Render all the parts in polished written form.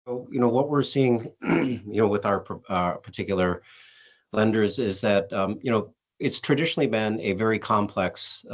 What we're seeing, with our particular lenders is that, it's traditionally been a very complex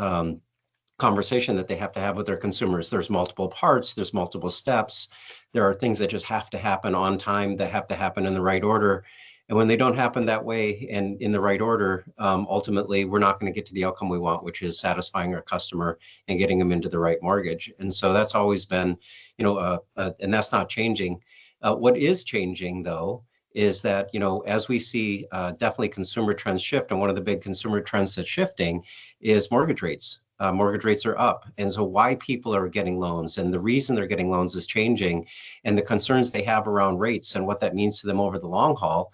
conversation that they have to have with their consumers. There's multiple parts, there's multiple steps. There are things that just have to happen on time, that have to happen in the right order. And when they don't happen that way and in the right order, ultimately, we're not going to get to the outcome we want, which is satisfying our customer and getting them into the right mortgage. And so that's always been, and that's not changing. What is changing, though, is that, as we see definitely consumer trends shift, and one of the big consumer trends that's shifting is mortgage rates. Mortgage rates are up. And so why people are getting loans and the reason they're getting loans is changing. And the concerns they have around rates and what that means to them over the long haul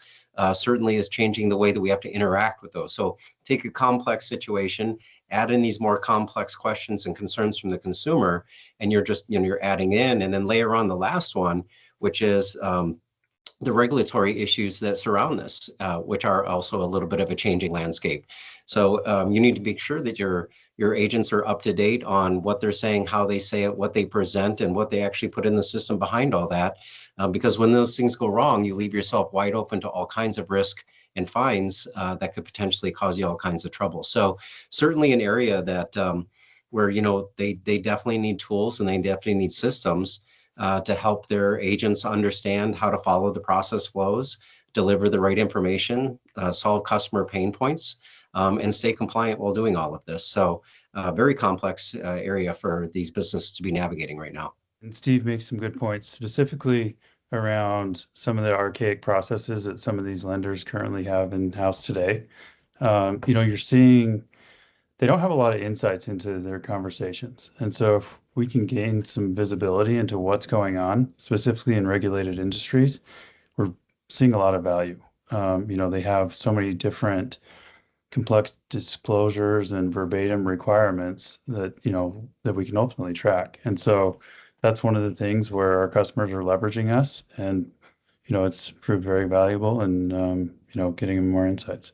certainly is changing the way that we have to interact with those. So take a complex situation, add in these more complex questions and concerns from the consumer, and you're just, you're adding in, and then layer on the last one, which is the regulatory issues that surround this, which are also a little bit of a changing landscape. So you need to make sure that your agents are up to date on what they're saying, how they say it, what they present, and what they actually put in the system behind all that. Because when those things go wrong, you leave yourself wide open to all kinds of risk and fines that could potentially cause you all kinds of trouble. So certainly an area that where they definitely need tools and they definitely need systems to help their agents understand how to follow the process flows, deliver the right information, solve customer pain points, and stay compliant while doing all of this. So very complex area for these businesses to be navigating right now. And Steve makes some good points, specifically around some of the archaic processes that some of these lenders currently have in-house today. You're seeing they don't have a lot of insights into their conversations. And so if we can gain some visibility into what's going on, specifically in regulated industries, we're seeing a lot of value. They have so many different complex disclosures and verbatim requirements that we can ultimately track. And so that's one of the things where our customers are leveraging us, and it's proved very valuable in getting more insights.